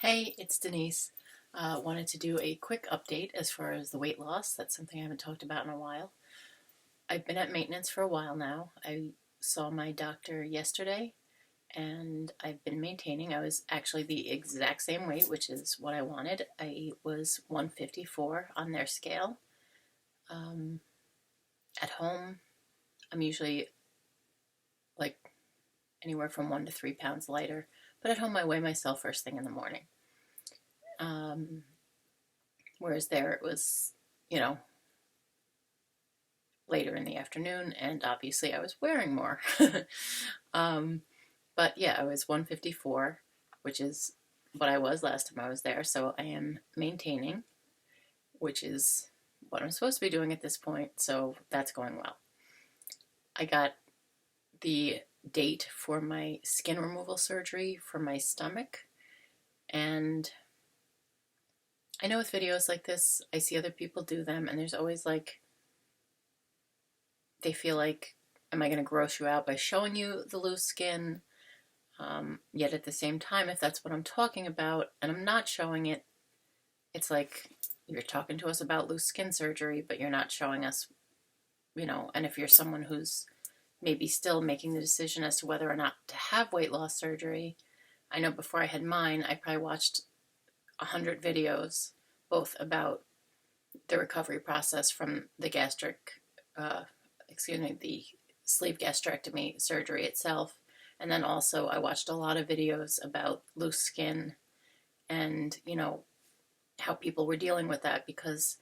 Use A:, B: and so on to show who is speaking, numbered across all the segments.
A: Hey, it's Denise. Wanted to do a quick update as far as the weight loss. That's something I haven't talked about in a while. I've been at maintenance for a while now. I saw my doctor yesterday and I've been maintaining. I was actually the exact same weight, which is what I wanted. I was 154 on their scale. Um, at home, I'm usually like anywhere from 1 to 3 pounds lighter, but at home I weigh myself first thing in the morning. Whereas there it was, you know, later in the afternoon, and obviously I was wearing more. um, but yeah, I was 154, which is what I was last time I was there, so I am maintaining, which is what I'm supposed to be doing at this point, so that's going well. I got the date for my skin removal surgery for my stomach, and I know with videos like this, I see other people do them, and there's always like, they feel like, am I going to gross you out by showing you the loose skin? Yet at the same time, if that's what I'm talking about and I'm not showing it, it's like you're talking to us about loose skin surgery, but you're not showing us, and if you're someone who's maybe still making the decision as to whether or not to have weight loss surgery, I know before I had mine, I probably watched 100 videos, both about the recovery process from the the sleeve gastrectomy surgery itself. And then also I watched a lot of videos about loose skin and, how people were dealing with that, because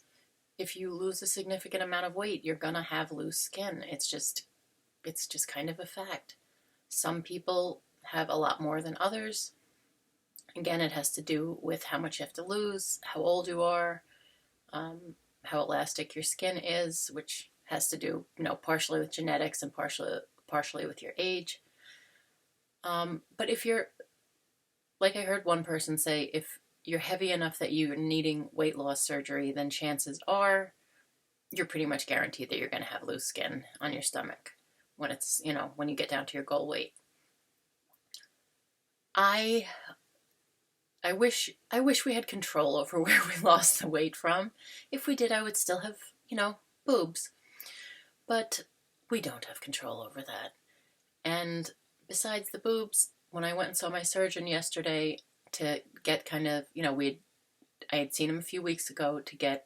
A: if you lose a significant amount of weight, you're going to have loose skin. It's just kind of a fact. Some people have a lot more than others. Again, it has to do with how much you have to lose, how old you are, how elastic your skin is, which has to do, partially with genetics and partially with your age. But if you're, like I heard one person say, if you're heavy enough that you're needing weight loss surgery, then chances are you're pretty much guaranteed that you're going to have loose skin on your stomach when it's, when you get down to your goal weight. I wish we had control over where we lost the weight from. If we did, I would still have, boobs. But we don't have control over that. And besides the boobs, when I went and saw my surgeon yesterday to get kind of, I had seen him a few weeks ago to get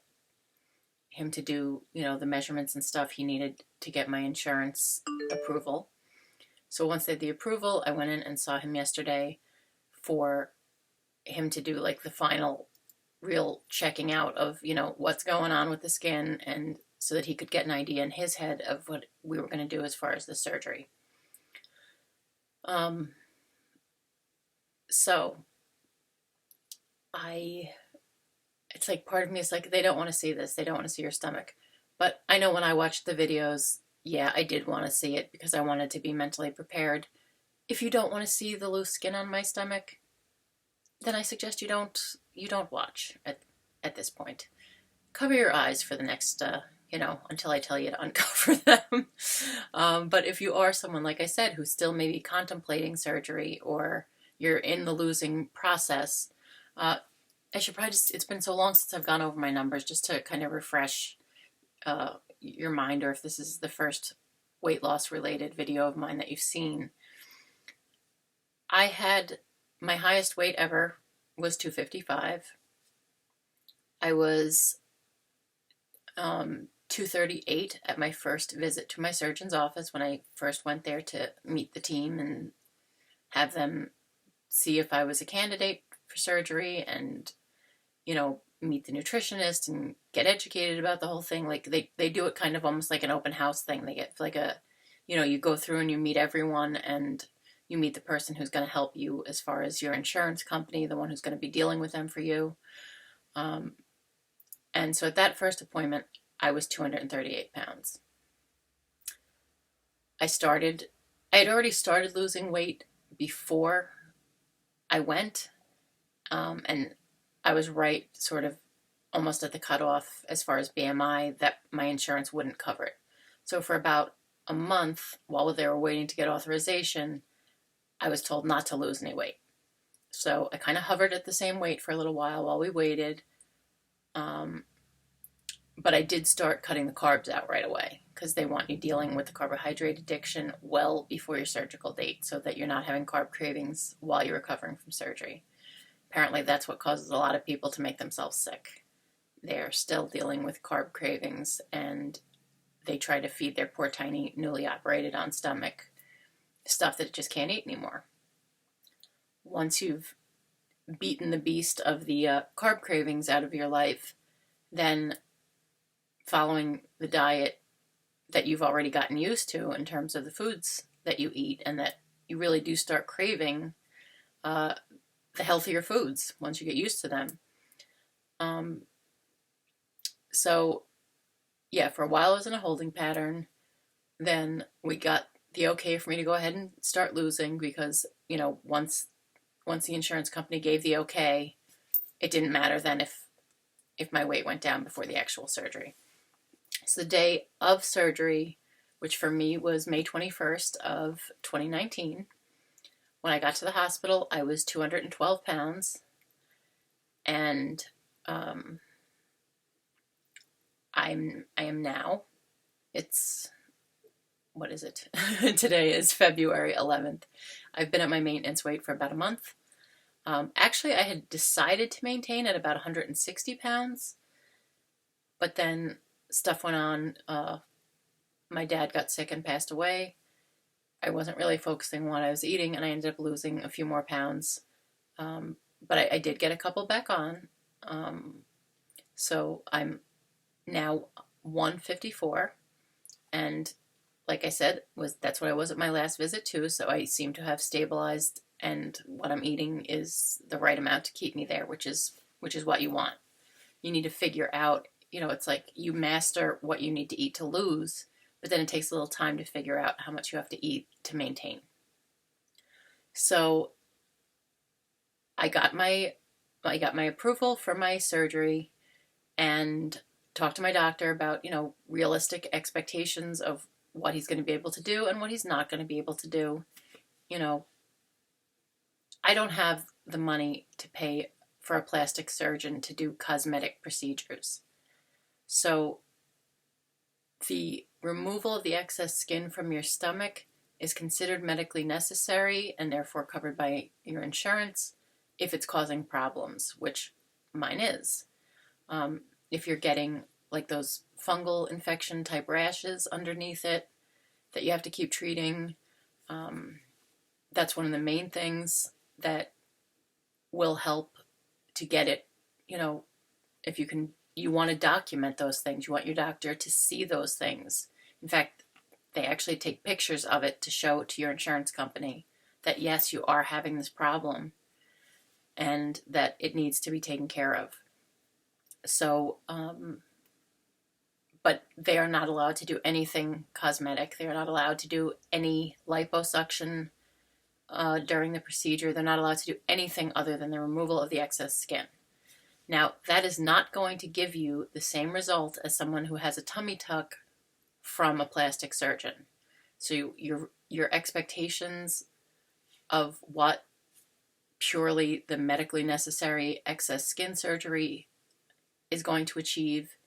A: him to do, the measurements and stuff he needed to get my insurance approval. So once they had the approval, I went in and saw him yesterday for him to do like the final real checking out of, what's going on with the skin, and so that he could get an idea in his head of what we were going to do as far as the surgery. So it's like part of me is like, they don't want to see this. They don't want to see your stomach. But I know when I watched the videos, yeah, I did want to see it because I wanted to be mentally prepared. If you don't want to see the loose skin on my stomach, then I suggest you don't watch at this point. Cover your eyes for the next, until I tell you to uncover them. But if you are someone, like I said, who's still maybe contemplating surgery, or you're in the losing process, I should probably it's been so long since I've gone over my numbers, just to kind of refresh your mind, or if this is the first weight loss related video of mine that you've seen. I had, my highest weight ever was 255. I was 238 at my first visit to my surgeon's office when I first went there to meet the team and have them see if I was a candidate for surgery, and, meet the nutritionist and get educated about the whole thing. Like they do it kind of almost like an open house thing. They get like you go through and you meet everyone, and you meet the person who's going to help you as far as your insurance company, the one who's going to be dealing with them for you. And so at that first appointment, I was 238 pounds. I had already started losing weight before I went, and I was right sort of almost at the cutoff as far as BMI that my insurance wouldn't cover it. So for about a month, while they were waiting to get authorization, I was told not to lose any weight. So I kind of hovered at the same weight for a little while we waited. But I did start cutting the carbs out right away because they want you dealing with the carbohydrate addiction well before your surgical date so that you're not having carb cravings while you're recovering from surgery. Apparently, that's what causes a lot of people to make themselves sick. They're still dealing with carb cravings and they try to feed their poor, tiny, newly operated on stomach stuff that it just can't eat anymore. Once you've beaten the beast of the carb cravings out of your life, then following the diet that you've already gotten used to in terms of the foods that you eat, and that you really do start craving the healthier foods once you get used to them. So yeah, for a while I was in a holding pattern. Then we got the okay for me to go ahead and start losing because, once the insurance company gave the okay, it didn't matter then if my weight went down before the actual surgery. So the day of surgery, which for me was May 21st of 2019, when I got to the hospital, I was 212 pounds, and I am now. It's, what is it? Today is February 11th. I've been at my maintenance weight for about a month. Actually, I had decided to maintain at about 160 pounds, but then stuff went on. My dad got sick and passed away. I wasn't really focusing on what I was eating, and I ended up losing a few more pounds. But I did get a couple back on. So I'm now 154, and like I said, that's what I was at my last visit too. So I seem to have stabilized, and what I'm eating is the right amount to keep me there, which is what you want. You need to figure out, it's like you master what you need to eat to lose, but then it takes a little time to figure out how much you have to eat to maintain. So I got my approval for my surgery and talked to my doctor about, realistic expectations of what he's going to be able to do and what he's not going to be able to do. I don't have the money to pay for a plastic surgeon to do cosmetic procedures. So the removal of the excess skin from your stomach is considered medically necessary and therefore covered by your insurance if it's causing problems, which mine is. If you're getting like those fungal infection type rashes underneath it that you have to keep treating, that's one of the main things that will help to get it, if you want to document those things. You want your doctor to see those things. In fact, they actually take pictures of it to show to your insurance company that yes, you are having this problem and that it needs to be taken care of. So, but they are not allowed to do anything cosmetic. They are not allowed to do any liposuction during the procedure. They're not allowed to do anything other than the removal of the excess skin. Now, that is not going to give you the same result as someone who has a tummy tuck from a plastic surgeon. So your expectations of what purely the medically necessary excess skin surgery is going to achieve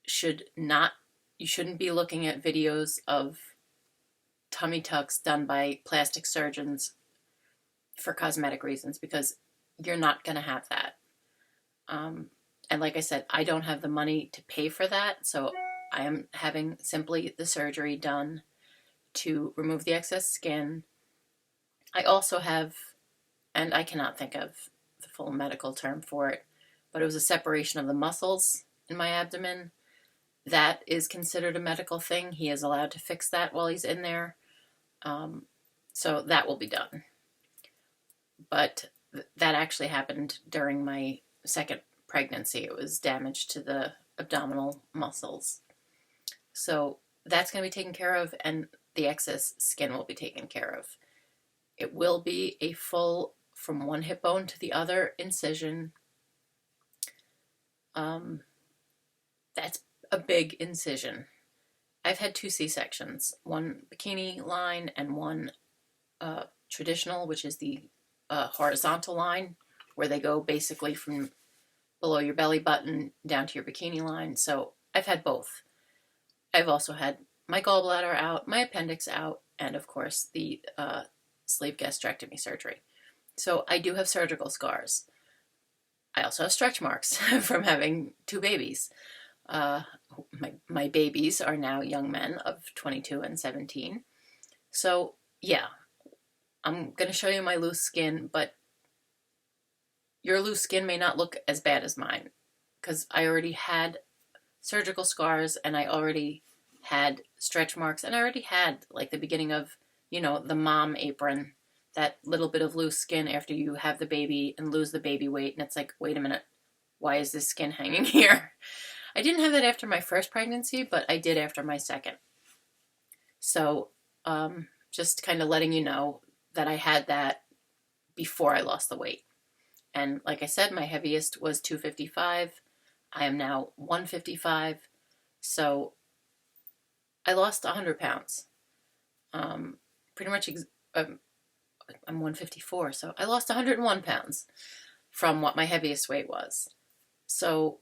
A: you shouldn't be looking at videos of tummy tucks done by plastic surgeons for cosmetic reasons, because you're not going to have that. And like I said, I don't have the money to pay for that, so I am having simply the surgery done to remove the excess skin. I also have, and I cannot think of the full medical term for it, but it was a separation of the muscles in my abdomen. That is considered a medical thing. He is allowed to fix that while he's in there. So that will be done. But that actually happened during my second pregnancy. It was damage to the abdominal muscles. So that's going to be taken care of, and the excess skin will be taken care of. It will be a full, from one hip bone to the other, incision. That's a big incision. I've had 2 C-sections, one bikini line and one traditional, which is the a horizontal line where they go basically from below your belly button down to your bikini line. So I've had both. I've also had my gallbladder out, my appendix out, and of course the sleeve gastrectomy surgery. So I do have surgical scars. I also have stretch marks from having two babies. My babies are now young men of 22 and 17. So yeah, I'm going to show you my loose skin, but your loose skin may not look as bad as mine because I already had surgical scars and I already had stretch marks and I already had like the beginning of, the mom apron, that little bit of loose skin after you have the baby and lose the baby weight. And it's like, wait a minute, why is this skin hanging here? I didn't have that after my first pregnancy, but I did after my second. So just kind of letting you know that I had that before I lost the weight. And like I said, my heaviest was 255. I am now 155. So I lost 100 pounds. Pretty much, I'm 154. So I lost 101 pounds from what my heaviest weight was. So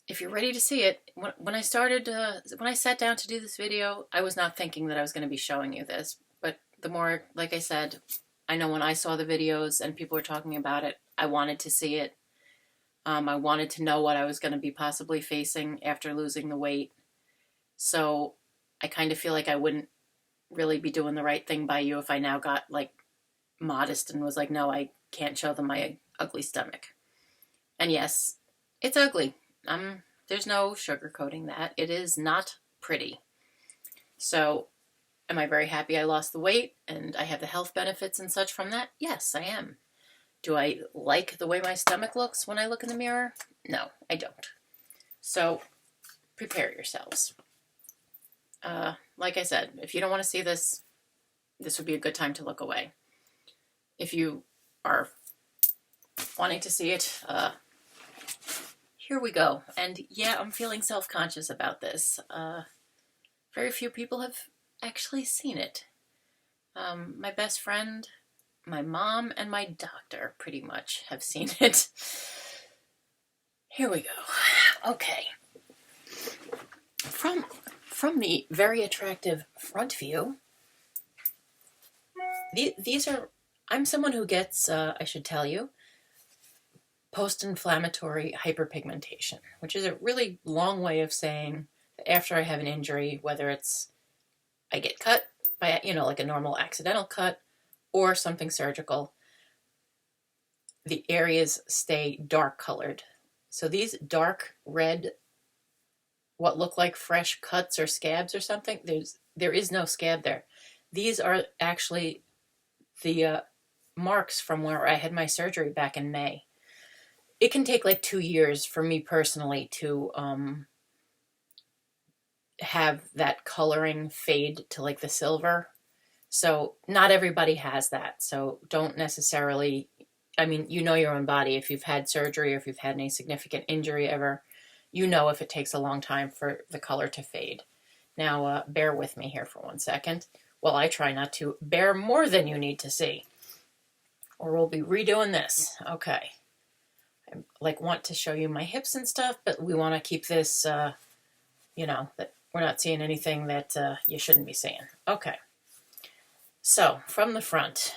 A: if you're ready to see it, when I sat down to do this video, I was not thinking that I was going to be showing you this. But the more, like I said, I know when I saw the videos and people were talking about it, I wanted to see it. I wanted to know what I was going to be possibly facing after losing the weight. So I kind of feel like I wouldn't really be doing the right thing by you if I now got like modest and was like, no, I can't show them my ugly stomach. And yes, it's ugly. There's no sugarcoating that. It is not pretty. So am I very happy I lost the weight and I have the health benefits and such from that? Yes, I am. Do I like the way my stomach looks when I look in the mirror? No, I don't. So prepare yourselves. Like I said, if you don't want to see this, this would be a good time to look away. If you are wanting to see it, here we go. And yeah, I'm feeling self-conscious about this. Very few people have actually seen it. My best friend, my mom, and my doctor pretty much have seen it. Here we go. Okay. From the very attractive front view, these are, I'm someone who gets, I should tell you, post-inflammatory hyperpigmentation, which is a really long way of saying that after I have an injury, whether it's I get cut by, like a normal accidental cut or something surgical, the areas stay dark colored. So these dark red, what look like fresh cuts or scabs or something, there is no scab there. These are actually the marks from where I had my surgery back in May. It can take like 2 years for me personally to have that coloring fade to like the silver. So not everybody has that. So don't necessarily, you know your own body. If you've had surgery or if you've had any significant injury ever, you know if it takes a long time for the color to fade. Now, bear with me here for 1 second while I try not to bear more than you need to see, or we'll be redoing this. Okay. I want to show you my hips and stuff, but we want to keep this, that we're not seeing anything that you shouldn't be seeing. Okay. So from the front,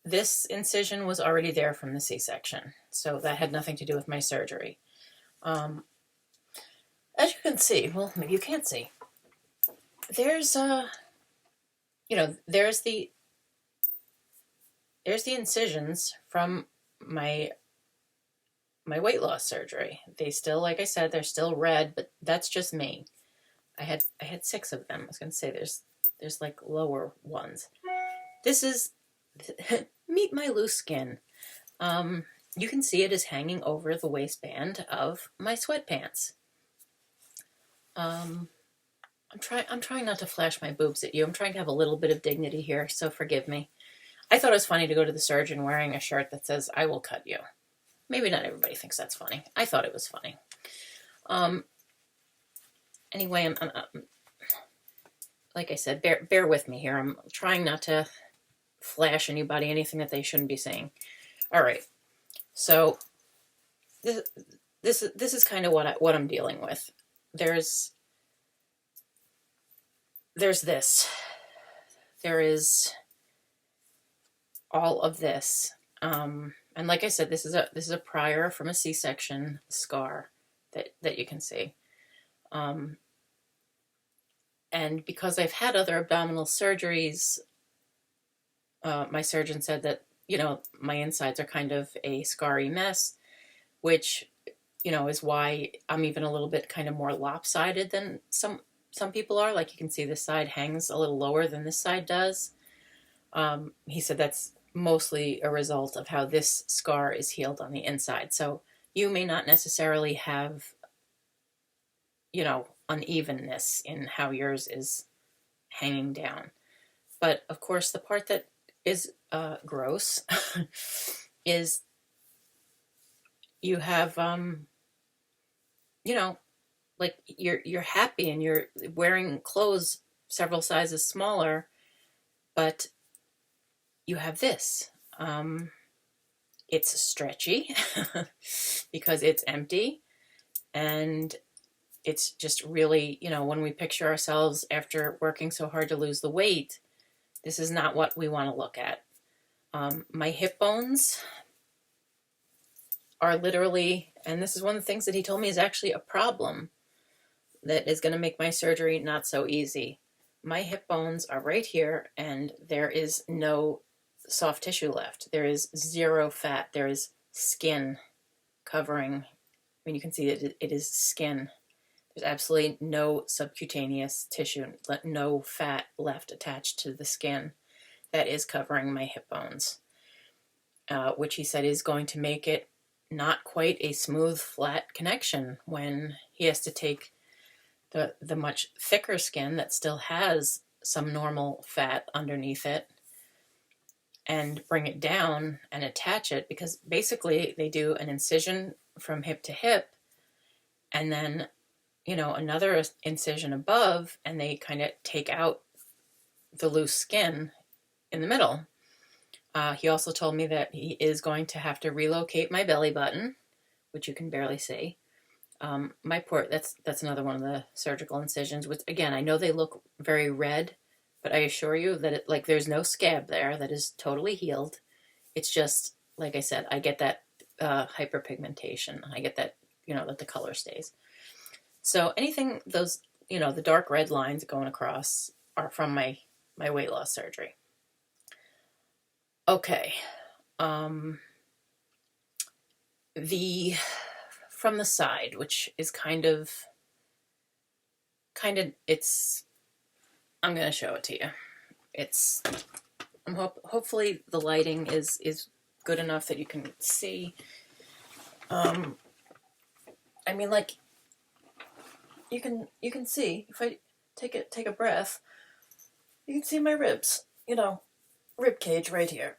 A: this incision was already there from the C-section, so that had nothing to do with my surgery. As you can see, well, maybe you can't see, there's there's the incisions from my weight loss surgery. They still, like I said, they're still red, but that's just me. I had 6 of them. I was going to say there's like lower ones. This is meet my loose skin. You can see it is hanging over the waistband of my sweatpants. I'm trying not to flash my boobs at you. I'm trying to have a little bit of dignity here, so forgive me. I thought it was funny to go to the surgeon wearing a shirt that says, "I will cut you." Maybe not everybody thinks that's funny. I thought it was funny. Anyway, I'm like I said, bear with me here. I'm trying not to flash anybody anything that they shouldn't be seeing. All right, so this is kind of what I'm dealing with. There's this. There is all of this, and like I said, this is a prior from a C-section scar that you can see, and because I've had other abdominal surgeries, my surgeon said that my insides are kind of a scarry mess, which is why I'm even a little bit kind of more lopsided than some people are. Like you can see this side hangs a little lower than this side does. He said that's mostly a result of how this scar is healed on the inside. So you may not necessarily have, unevenness in how yours is hanging down. But of course, the part that is gross is you have, like you're happy and you're wearing clothes several sizes smaller, but you have this. It's stretchy because it's empty, and it's just really, when we picture ourselves after working so hard to lose the weight, this is not what we want to look at. My hip bones are literally, and this is one of the things that he told me is actually a problem that is going to make my surgery not so easy. My hip bones are right here, and there is no soft tissue left. There is zero fat. There is skin covering. I mean, you can see it is skin. There's absolutely no subcutaneous tissue, no fat left attached to the skin that is covering my hip bones, which he said is going to make it not quite a smooth, flat connection when he has to take the much thicker skin that still has some normal fat underneath it and bring it down and attach it, because basically they do an incision from hip to hip and then another incision above, and they kind of take out the loose skin in the middle. He also told me that he is going to have to relocate my belly button, which you can barely see. My port, that's another one of the surgical incisions, which again, I know they look very red, but I assure you that there's no scab there. That is totally healed. It's just, like I said, I get that hyperpigmentation. I get that, that the color stays. So anything, those, the dark red lines going across are from my weight loss surgery. Okay. From the side, which is kind of, it's, I'm going to show it to you. It's, hopefully the lighting is good enough that you can see. I mean, you can see, if I take a breath, you can see my ribs, rib cage right here.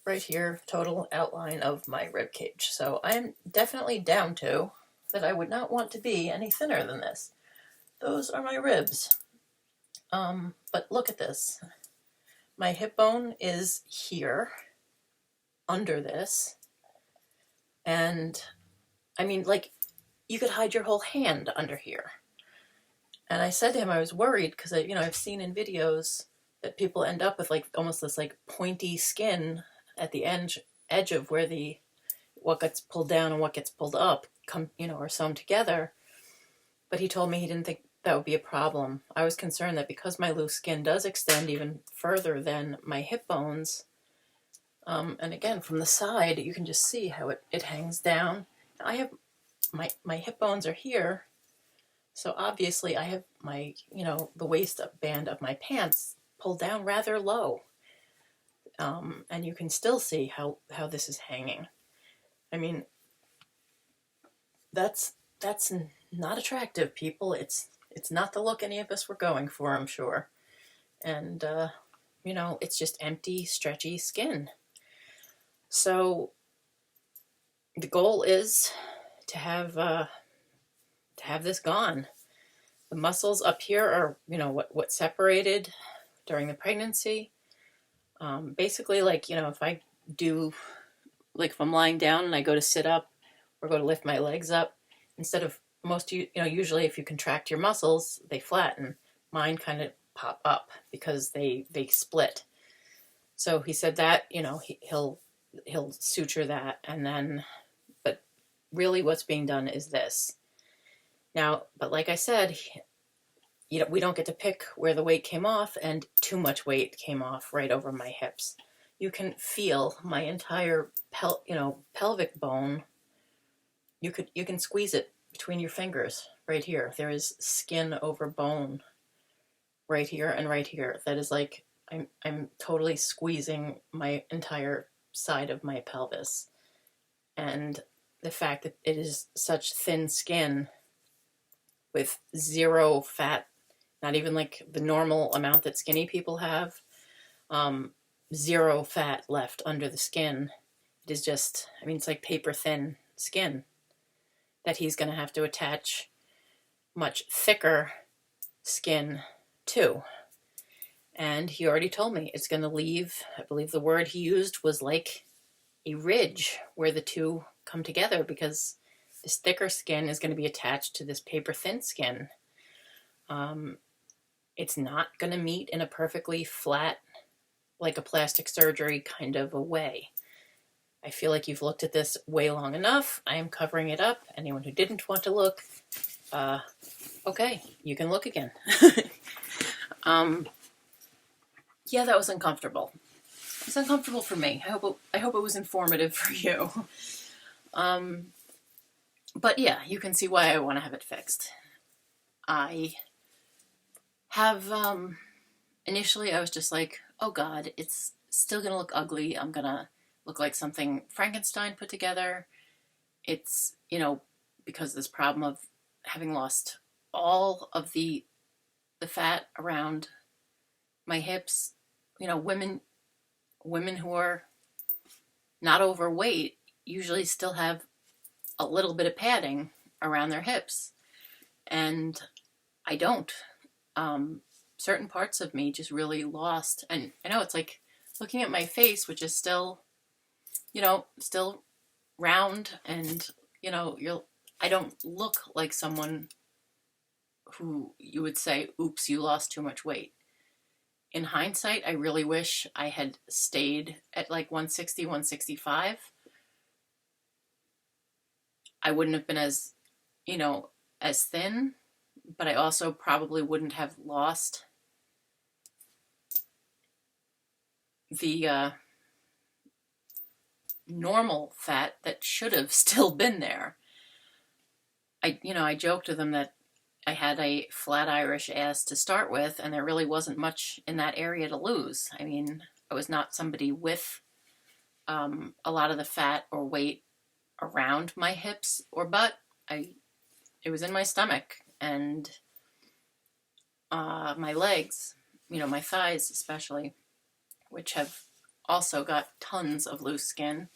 A: Right here, total outline of my rib cage. So I am definitely down to that. I would not want to be any thinner than this. Those are my ribs. But look at this. My hip bone is here, under this. And, I mean, you could hide your whole hand under here. And I said to him I was worried because, I've seen in videos that people end up with, almost this, pointy skin at the edge of where what gets pulled down and what gets pulled up are sewn together. But he told me he didn't think that would be a problem. I was concerned that because my loose skin does extend even further than my hip bones, and again, from the side, you can just see how it hangs down. I have my hip bones are here, so obviously I have my, the waistband of my pants pulled down rather low. And you can still see how this is hanging. I mean, that's not attractive, people. It's not the look any of us were going for, I'm sure. And, it's just empty, stretchy skin. So the goal is to have this gone. The muscles up here are, what separated during the pregnancy. Basically, like, if I do, like, if I'm lying down and I go to sit up or go to lift my legs up, instead of usually if you contract your muscles, they flatten. Mine kind of pop up because they split. So he said that, he'll suture that, and then, but really what's being done is this. Now, but like I said, we don't get to pick where the weight came off, and too much weight came off right over my hips. You can feel my entire pelvic bone. You can squeeze it between your fingers right here. There is skin over bone right here and right here. That is like I'm totally squeezing my entire side of my pelvis. And the fact that it is such thin skin with zero fat, not even like the normal amount that skinny people have, zero fat left under the skin. It is just, it's like paper thin skin that he's going to have to attach much thicker skin to. And he already told me it's going to leave, I believe the word he used was like a ridge where the two come together, because this thicker skin is going to be attached to this paper thin skin. It's not going to meet in a perfectly flat, like a plastic surgery kind of a way. I feel like you've looked at this way long enough. I am covering it up. Anyone who didn't want to look, okay, you can look again. Yeah, that was uncomfortable. It was uncomfortable for me. I hope it was informative for you. But yeah, you can see why I want to have it fixed. I have, initially I was just like, oh God, it's still going to look ugly. I'm going to look like something Frankenstein put together. It's, because of this problem of having lost all of the fat around my hips. Women who are not overweight usually still have a little bit of padding around their hips, and I don't. Certain parts of me just really lost, and I know it's like looking at my face, which is still, still round, and I don't look like someone who you would say, oops, you lost too much weight. In hindsight, I really wish I had stayed at like 160, 165. I wouldn't have been as, as thin, but I also probably wouldn't have lost the normal fat that should have still been there. I joked to them that I had a flat Irish ass to start with, and there really wasn't much in that area to lose. I was not somebody with a lot of the fat or weight around my hips or butt. It was in my stomach and my legs, my thighs especially, which have also got tons of loose skin,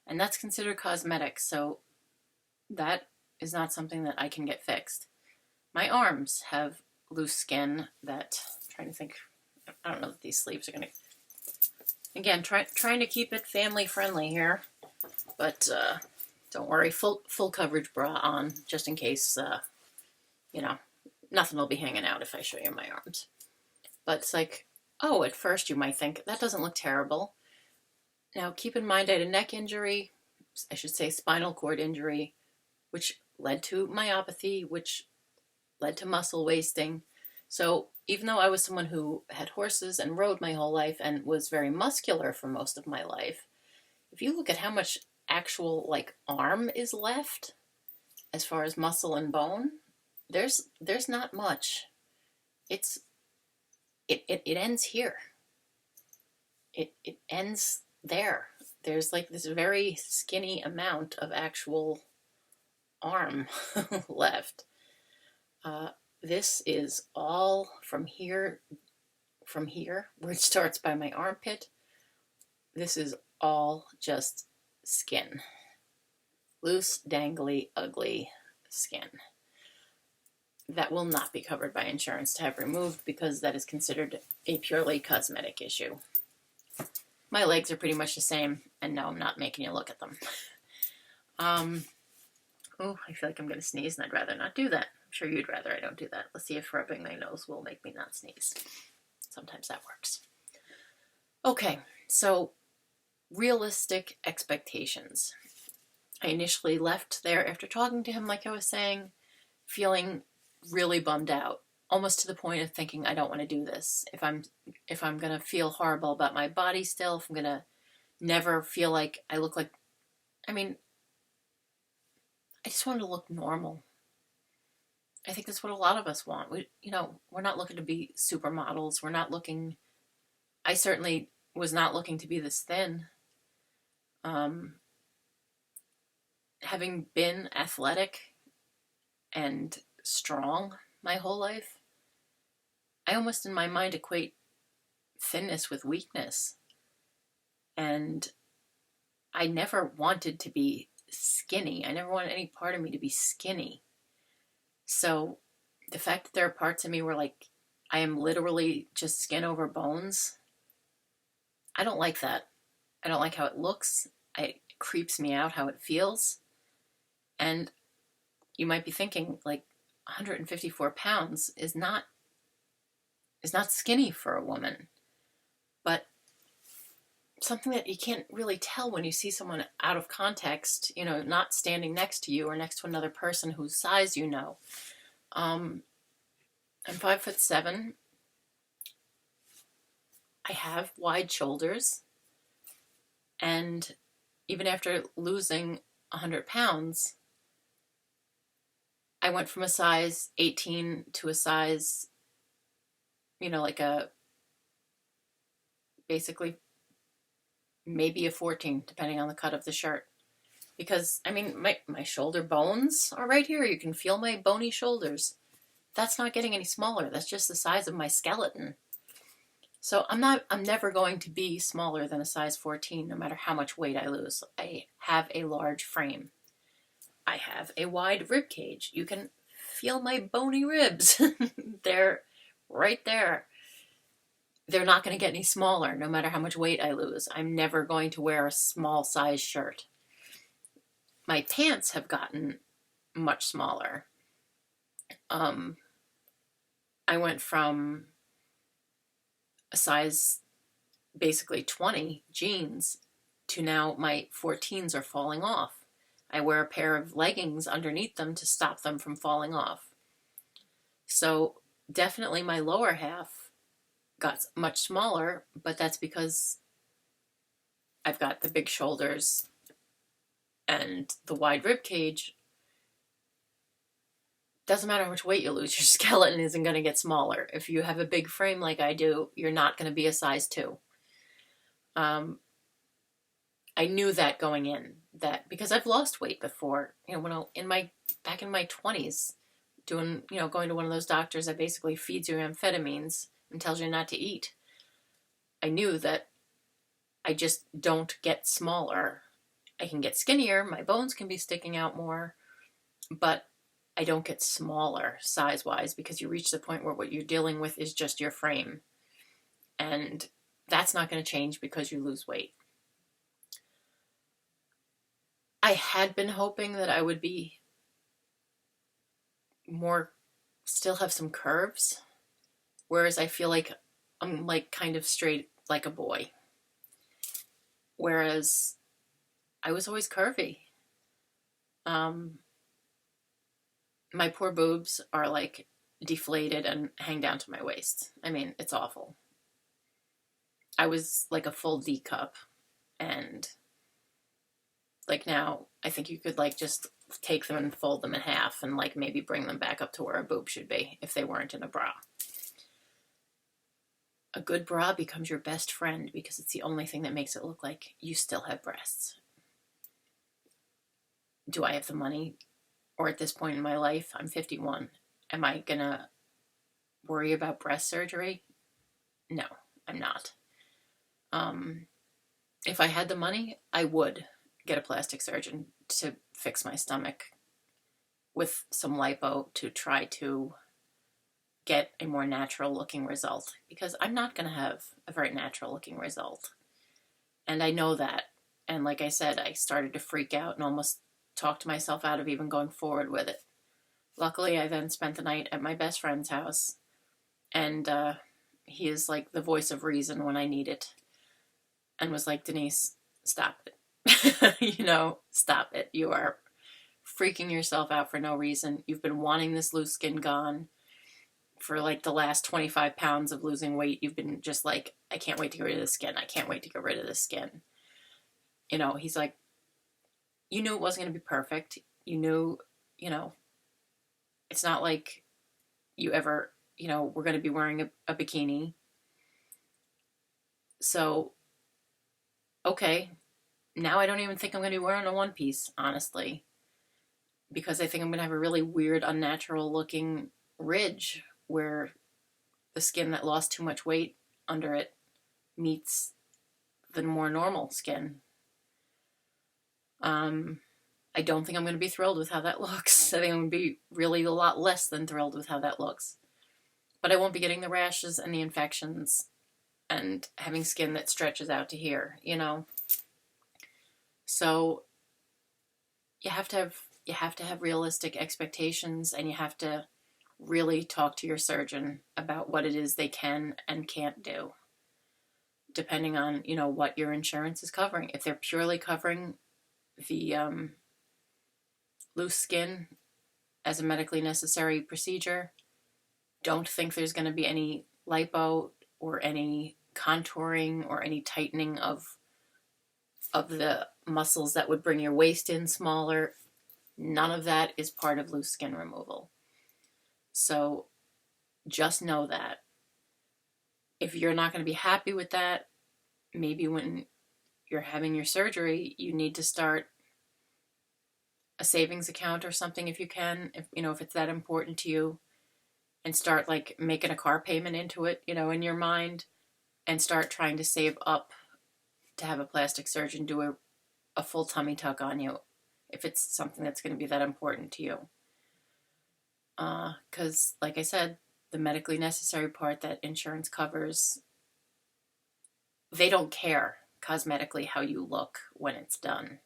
A: and that's considered cosmetic, so that is not something that I can get fixed. My arms have loose skin that, I'm trying to think, I don't know if these sleeves are going to, again, trying to keep it family friendly here, but don't worry, full coverage bra on, just in case, nothing will be hanging out if I show you my arms. But it's like, oh, at first you might think, that doesn't look terrible. Now, keep in mind I had a neck injury, I should say spinal cord injury, which led to myopathy, which led to muscle wasting. So even though I was someone who had horses and rode my whole life and was very muscular for most of my life, if you look at how much actual arm is left as far as muscle and bone, there's not much. It ends here. It ends there. There's this very skinny amount of actual arm left. This is all from here, where it starts by my armpit. This is all just skin. Loose, dangly, ugly skin. That will not be covered by insurance to have removed, because that is considered a purely cosmetic issue. My legs are pretty much the same, and no, I'm not making you look at them. Oh, I feel like I'm going to sneeze, and I'd rather not do that. I'm sure you'd rather I don't do that. Let's see if rubbing my nose will make me not sneeze. Sometimes that works. Okay, so realistic expectations. I initially left there after talking to him, like I was saying, feeling really bummed out, almost to the point of thinking I don't want to do this. If I'm going to feel horrible about my body still, if I'm going to never feel like I look like, I mean, I just want to look normal. I think that's what a lot of us want. We're not looking to be supermodels. I certainly was not looking to be this thin. Having been athletic and strong my whole life, I almost in my mind equate thinness with weakness. And I never wanted to be skinny. I never wanted any part of me to be skinny. So the fact that there are parts of me where like I am literally just skin over bones, I don't like that. I don't like how it looks. It creeps me out how it feels. And you might be thinking like 154 pounds is not skinny for a woman. But something that you can't really tell when you see someone out of context, not standing next to you or next to another person whose size you know. I'm 5'7". I have wide shoulders, and even after losing 100 pounds, I went from a size 18 to a size, basically maybe a 14, depending on the cut of the shirt. Because, my shoulder bones are right here. You can feel my bony shoulders. That's not getting any smaller. That's just the size of my skeleton. So I'm never going to be smaller than a size 14, no matter how much weight I lose. I have a large frame. I have a wide rib cage. You can feel my bony ribs. They're right there. They're not going to get any smaller, no matter how much weight I lose. I'm never going to wear a small size shirt. My pants have gotten much smaller. I went from a size basically 20 jeans to now my 14s are falling off. I wear a pair of leggings underneath them to stop them from falling off. So definitely my lower half got much smaller, but that's because I've got the big shoulders and the wide rib cage. Doesn't matter how much weight you lose, your skeleton isn't going to get smaller. If you have a big frame like I do, you're not going to be a size 2. I knew that going in, that because I've lost weight before, back in my 20s, going to one of those doctors that basically feeds you amphetamines and tells you not to eat. I knew that I just don't get smaller. I can get skinnier, my bones can be sticking out more, but I don't get smaller size-wise because you reach the point where what you're dealing with is just your frame. And that's not going to change because you lose weight. I had been hoping that I would be still have some curves, whereas I feel like I'm like kind of straight like a boy. Whereas I was always curvy. My poor boobs are like deflated and hang down to my waist. It's awful. I was like a full D cup, and like now I think you could like just take them and fold them in half and like maybe bring them back up to where a boob should be if they weren't in a bra. A good bra becomes your best friend because it's the only thing that makes it look like you still have breasts. Do I have the money? Or at this point in my life, I'm 51. Am I gonna worry about breast surgery? No, I'm not. If I had the money, I would get a plastic surgeon to fix my stomach with some lipo to try to get a more natural looking result, because I'm not going to have a very natural looking result. And I know that. And like I said, I started to freak out and almost talked myself out of even going forward with it. Luckily, I then spent the night at my best friend's house, and he is like the voice of reason when I need it, and was like, Denise, stop it. Stop it. You are freaking yourself out for no reason. You've been wanting this loose skin gone for like the last 25 pounds of losing weight. You've been just like, I can't wait to get rid of the skin. I can't wait to get rid of the skin. He's like, you knew it wasn't going to be perfect. You knew, it's not like you ever, were going to be wearing a bikini. So, okay, now I don't even think I'm going to be wearing a one piece, honestly, because I think I'm going to have a really weird, unnatural looking ridge where the skin that lost too much weight under it meets the more normal skin. I don't think I'm going to be thrilled with how that looks. I think I'm going to be really a lot less than thrilled with how that looks. But I won't be getting the rashes and the infections and having skin that stretches out to here, So you have to have realistic expectations, and you have to really talk to your surgeon about what it is they can and can't do, depending on, what your insurance is covering. If they're purely covering the loose skin as a medically necessary procedure, don't think there's going to be any lipo or any contouring or any tightening of the muscles that would bring your waist in smaller. None of that is part of loose skin removal. So just know that. If you're not going to be happy with that, maybe when you're having your surgery, you need to start a savings account or something if you can, if it's that important to you, and start like making a car payment into it, in your mind, and start trying to save up to have a plastic surgeon do a full tummy tuck on you if it's something that's going to be that important to you. Because, like I said, the medically necessary part that insurance covers, they don't care cosmetically how you look when it's done.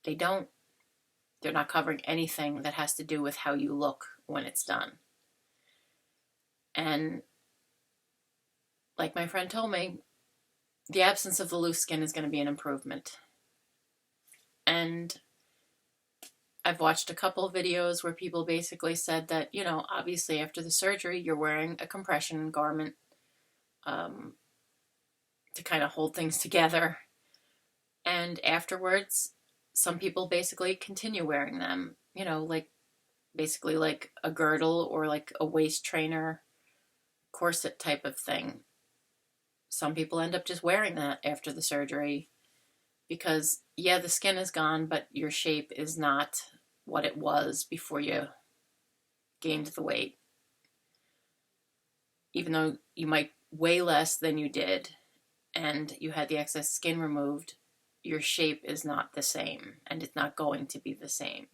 A: They don't. They're not covering anything that has to do with how you look when it's done. And like my friend told me, the absence of the loose skin is going to be an improvement. And I've watched a couple of videos where people basically said that, obviously after the surgery, you're wearing a compression garment to kind of hold things together. And afterwards, some people basically continue wearing them, basically like a girdle or like a waist trainer corset type of thing. Some people end up just wearing that after the surgery because, yeah, the skin is gone, but your shape is not what it was before you gained the weight. Even though you might weigh less than you did and you had the excess skin removed, your shape is not the same, and it's not going to be the same.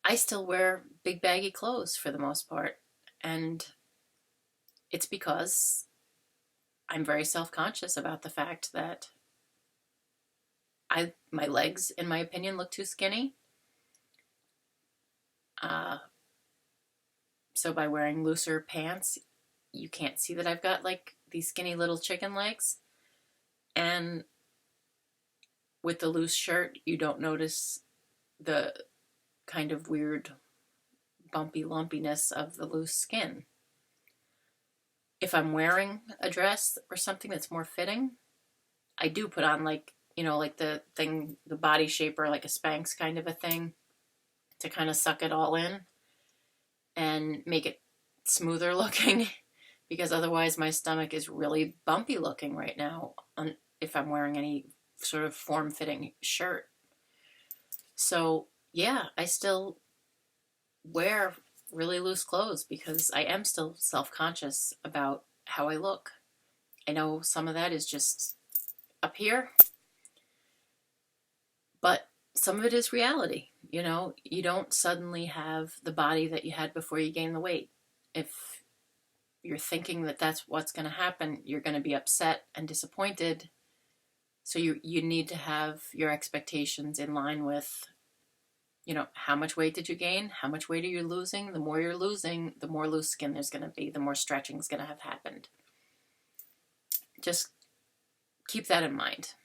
A: I still wear big baggy clothes for the most part, and it's because I'm very self-conscious about the fact that my legs, in my opinion, look too skinny. So by wearing looser pants, you can't see that I've got like these skinny little chicken legs. And with the loose shirt, you don't notice the kind of weird bumpy lumpiness of the loose skin. If I'm wearing a dress or something that's more fitting, I do put on like the thing, the body shaper, like a Spanx kind of a thing to kind of suck it all in and make it smoother looking because otherwise my stomach is really bumpy looking right now if I'm wearing any sort of form-fitting shirt. So yeah, I still wear really loose clothes because I am still self-conscious about how I look. I know some of that is just up here, but some of it is reality. You don't suddenly have the body that you had before you gained the weight. If you're thinking that that's what's going to happen, you're going to be upset and disappointed. So you need to have your expectations in line with, how much weight did you gain? How much weight are you losing? The more you're losing, the more loose skin there's going to be, the more stretching is going to have happened. Just keep that in mind.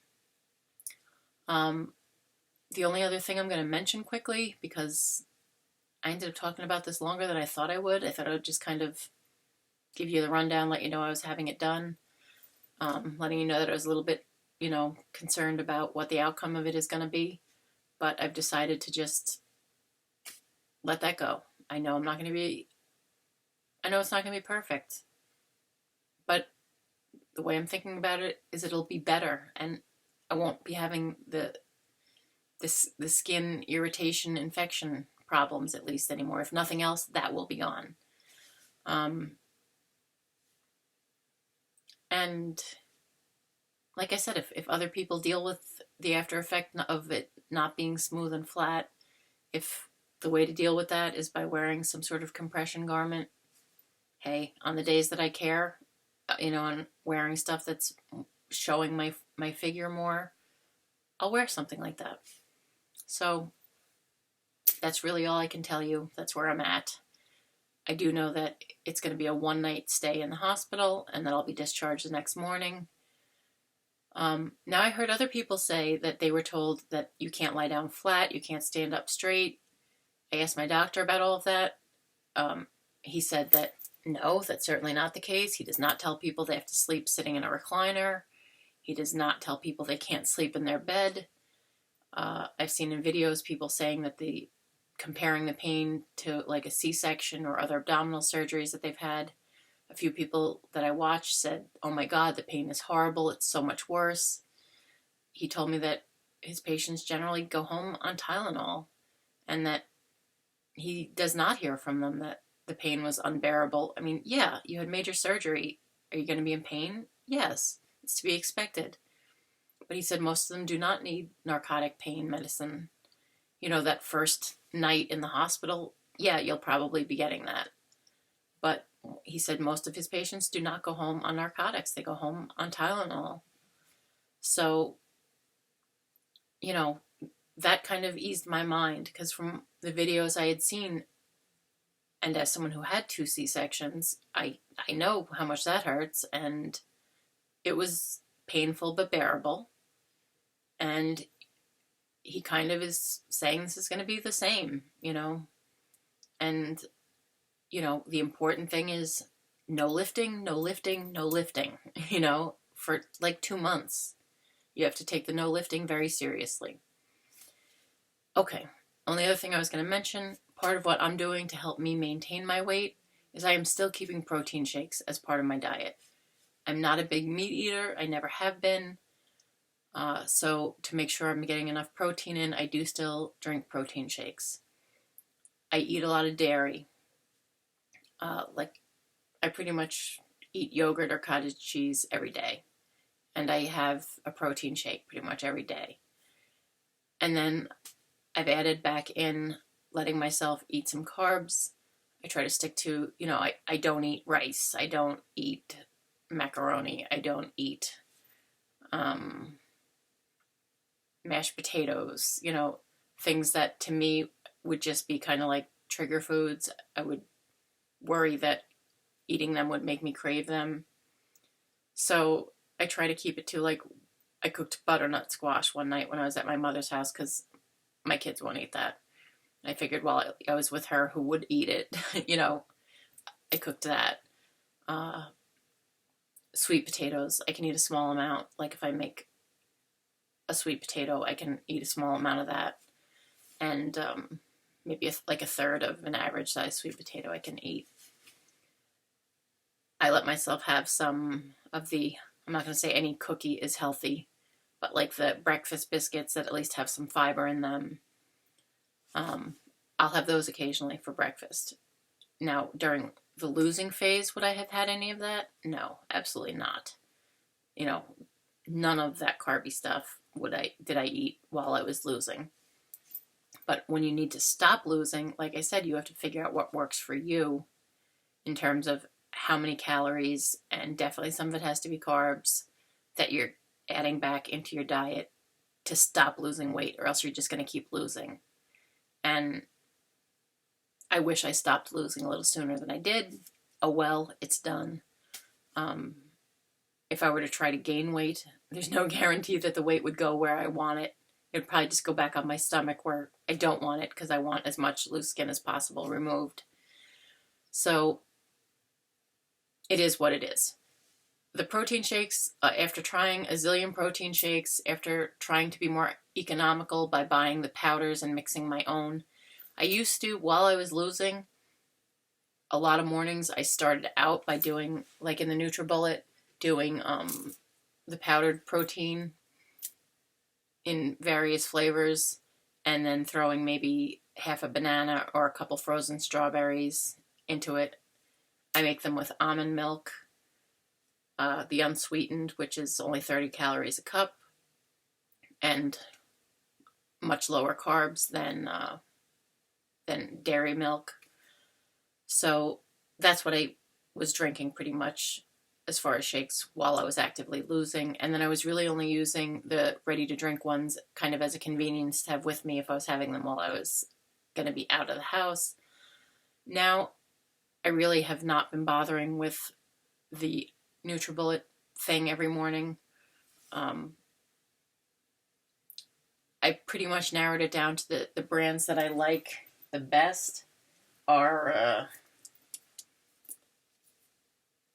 A: The only other thing I'm going to mention quickly, because I ended up talking about this longer than I thought I would. I thought I would just kind of give you the rundown, let you know I was having it done, letting you know that I was a little bit, concerned about what the outcome of it is going to be. But I've decided to just let that go. I know it's not going to be perfect, but the way I'm thinking about it is it'll be better, and I won't be having the skin irritation, infection problems at least anymore. If nothing else, that will be gone. And like I said, if other people deal with the after effect of it not being smooth and flat, if the way to deal with that is by wearing some sort of compression garment, hey, on the days that I care, and wearing stuff that's showing my figure more, I'll wear something like that. So that's really all I can tell you. That's where I'm at. I do know that it's going to be a one-night stay in the hospital and that I'll be discharged the next morning. Now I heard other people say that they were told that you can't lie down flat, you can't stand up straight. I asked my doctor about all of that. He said that no, that's certainly not the case. He does not tell people they have to sleep sitting in a recliner. He does not tell people they can't sleep in their bed. I've seen in videos people saying that comparing the pain to like a C-section or other abdominal surgeries that they've had. A few people that I watched said, oh my God, the pain is horrible. It's so much worse. He told me that his patients generally go home on Tylenol and that he does not hear from them that the pain was unbearable. I mean, yeah, you had major surgery. Are you going to be in pain? Yes, it's to be expected. But he said most of them do not need narcotic pain medicine. That first night in the hospital, yeah, you'll probably be getting that. But he said most of his patients do not go home on narcotics. They go home on Tylenol. So, that kind of eased my mind, because from the videos I had seen, and as someone who had 2 C-sections, I know how much that hurts, and it was painful but bearable. And he kind of is saying this is going to be the same, and, the important thing is no lifting, no lifting, no lifting, for like 2 months. You have to take the no lifting very seriously. Okay, only other thing I was going to mention, part of what I'm doing to help me maintain my weight is I am still keeping protein shakes as part of my diet. I'm not a big meat eater. I never have been. So to make sure I'm getting enough protein in, I do still drink protein shakes. I eat a lot of dairy. I pretty much eat yogurt or cottage cheese every day. And I have a protein shake pretty much every day. And then I've added back in letting myself eat some carbs. I try to stick to, I don't eat rice. I don't eat macaroni. I don't eat mashed potatoes, things that to me would just be kind of like trigger foods. I would worry that eating them would make me crave them. So I try to keep it to, like, I cooked butternut squash one night when I was at my mother's house because my kids won't eat that. I figured while I was with her who would eat it, I cooked that. Sweet potatoes, I can eat a small amount. Like if I make a sweet potato, I can eat a small amount of that. And maybe like a third of an average size sweet potato I can eat. I let myself have some of I'm not going to say any cookie is healthy, but like the breakfast biscuits that at least have some fiber in them. I'll have those occasionally for breakfast. Now, during the losing phase, would I have had any of that? No, absolutely not. None of that carby stuff did I eat while I was losing. But when you need to stop losing, like I said, you have to figure out what works for you in terms of how many calories, and definitely some of it has to be carbs, that you're adding back into your diet to stop losing weight, or else you're just going to keep losing. And I wish I stopped losing a little sooner than I did. Oh well, it's done. If I were to try to gain weight, there's no guarantee that the weight would go where I want it. It would probably just go back on my stomach where I don't want it, because I want as much loose skin as possible removed. So it is what it is. The protein shakes, after trying a zillion protein shakes, after trying to be more economical by buying the powders and mixing my own, I used to, while I was losing, a lot of mornings I started out by doing, like in the NutriBullet, doing the powdered protein in various flavors, and then throwing maybe half a banana or a couple frozen strawberries into it. I make them with almond milk, the unsweetened, which is only 30 calories a cup, and much lower carbs than dairy milk. So that's what I was drinking pretty much as far as shakes while I was actively losing. And then I was really only using the ready-to-drink ones kind of as a convenience to have with me if I was having them while I was going to be out of the house. Now, I really have not been bothering with the NutriBullet thing every morning. I pretty much narrowed it down to the brands that I like the best are...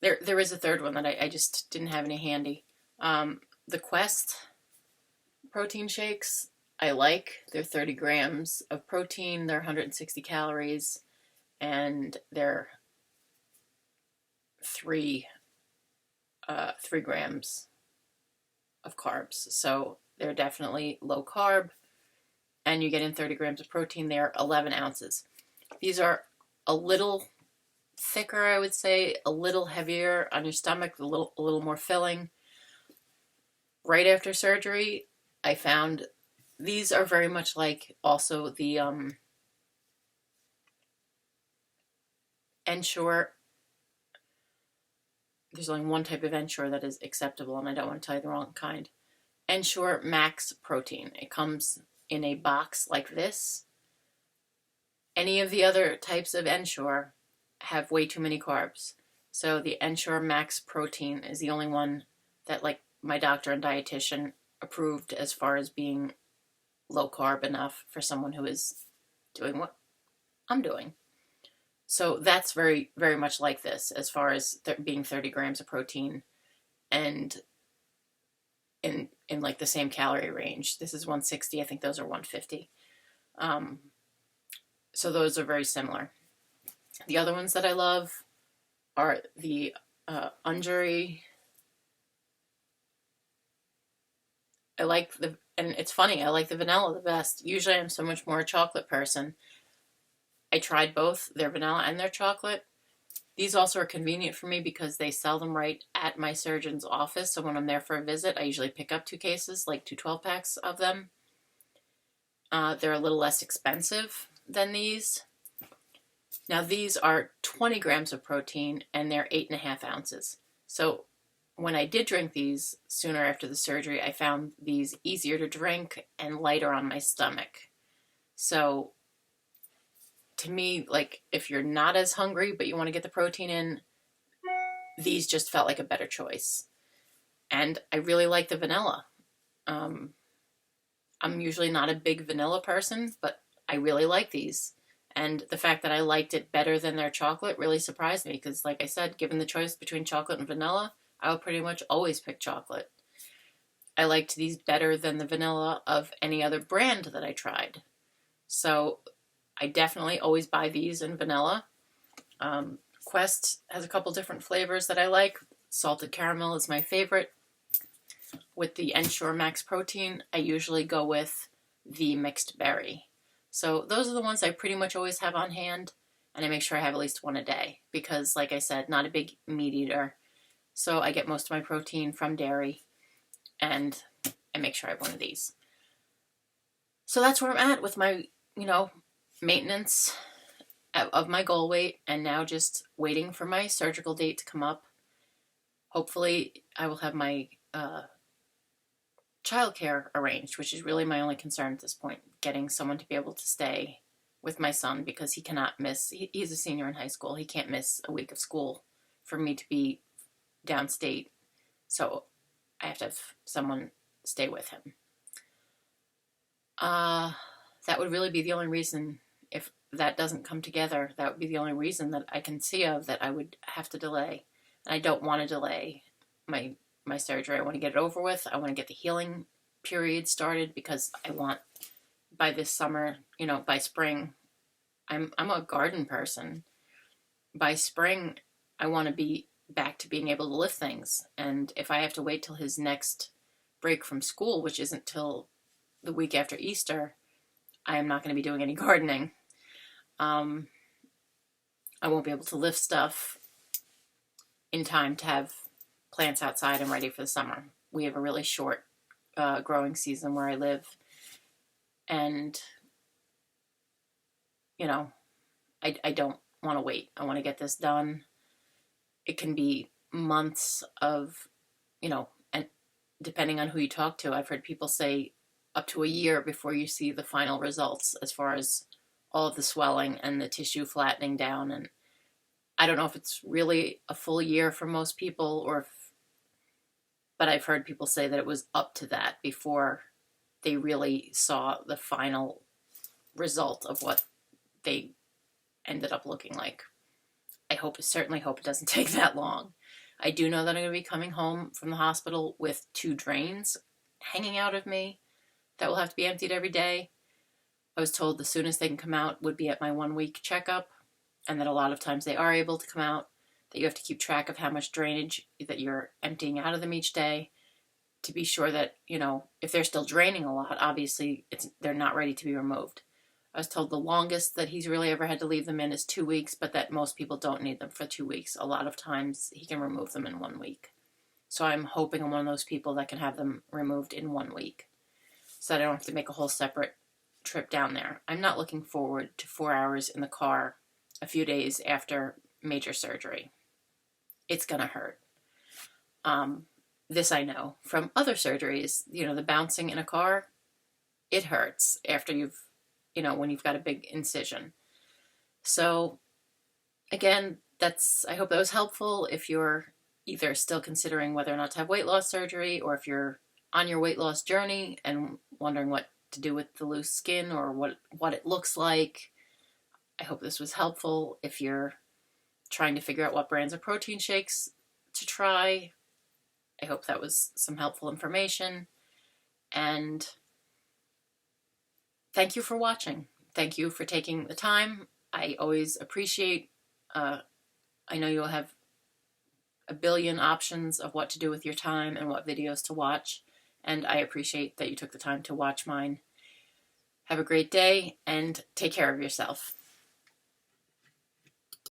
A: There is a third one that I just didn't have any handy. The Quest protein shakes, I like. They're 30 grams of protein, they're 160 calories, and they're 3 grams of carbs. So they're definitely low carb, and you get in 30 grams of protein. They're 11 ounces. These are a little thicker, I would say, a little heavier on your stomach, a little more filling. Right after surgery, I found these are very much like also the Ensure. There's only one type of Ensure that is acceptable, and I don't want to tell you the wrong kind. Ensure Max Protein. It comes in a box like this. Any of the other types of Ensure have way too many carbs. So the Ensure Max Protein is the only one that, like, my doctor and dietitian approved as far as being low carb enough for someone who is doing what I'm doing. So that's very, very much like this as far as being 30 grams of protein and in like the same calorie range. This is 160. I think those are 150. So those are very similar. The other ones that I love are the Unguri. And it's funny, I like the vanilla the best. Usually I'm so much more a chocolate person. I tried both their vanilla and their chocolate. These also are convenient for me because they sell them right at my surgeon's office. So when I'm there for a visit, I usually pick up 2 cases, like 2 12-packs of them. They're a little less expensive than these. Now these are 20 grams of protein and they're 8.5 ounces. So when I did drink these sooner after the surgery, I found these easier to drink and lighter on my stomach. So to me, like, if you're not as hungry but you want to get the protein in, these just felt like a better choice. And I really like the vanilla. I'm usually not a big vanilla person, but I really like these. And the fact that I liked it better than their chocolate really surprised me because, like I said, given the choice between chocolate and vanilla, I would pretty much always pick chocolate. I liked these better than the vanilla of any other brand that I tried. So I definitely always buy these in vanilla. Quest has a couple different flavors that I like. Salted caramel is my favorite. With the Ensure Max Protein, I usually go with the mixed berry. So those are the ones I pretty much always have on hand, and I make sure I have at least one a day because, like I said, not a big meat eater. So I get most of my protein from dairy, and I make sure I have one of these. So that's where I'm at with my, maintenance of my goal weight, and now just waiting for my surgical date to come up. Hopefully I will have my childcare arranged, which is really my only concern at this point, getting someone to be able to stay with my son, because he cannot miss, he's a senior in high school, he can't miss a week of school for me to be downstate, so I have to have someone stay with him. That would really be the only reason. If that doesn't come together, that would be the only reason that I can see of that I would have to delay. And I don't want to delay my surgery. I want to get it over with. I want to get the healing period started, because I want, by this summer, by spring, I'm a garden person. By spring, I want to be back to being able to lift things. And if I have to wait till his next break from school, which isn't till the week after Easter, I am not going to be doing any gardening. I won't be able to lift stuff in time to have plants outside and ready for the summer. We have a really short growing season where I live, and I don't want to wait. I want to get this done. It can be months of, and depending on who you talk to, I've heard people say up to a year before you see the final results, as far as all of the swelling and the tissue flattening down. And I don't know if it's really a full year for most people, but I've heard people say that it was up to that before they really saw the final result of what they ended up looking like. Certainly hope it doesn't take that long. I do know that I'm going to be coming home from the hospital with 2 drains hanging out of me that will have to be emptied every day. I was told the soonest they can come out would be at my 1-week checkup, and that a lot of times they are able to come out, that you have to keep track of how much drainage that you're emptying out of them each day to be sure that, if they're still draining a lot, obviously they're not ready to be removed. I was told the longest that he's really ever had to leave them in is 2 weeks, but that most people don't need them for 2 weeks. A lot of times he can remove them in 1 week. So I'm hoping I'm one of those people that can have them removed in 1 week, so that I don't have to make a whole separate trip down there. I'm not looking forward to 4 hours in the car a few days after major surgery. It's going to hurt. This I know from other surgeries. The bouncing in a car, it hurts after when you've got a big incision. So again, I hope that was helpful if you're either still considering whether or not to have weight loss surgery, or if you're on your weight loss journey and wondering what to do with the loose skin, or what it looks like. I hope this was helpful. If you're trying to figure out what brands of protein shakes to try, I hope that was some helpful information. And thank you for watching. Thank you for taking the time. I always appreciate, I know you'll have a billion options of what to do with your time and what videos to watch, and I appreciate that you took the time to watch mine. Have a great day, and take care of yourself.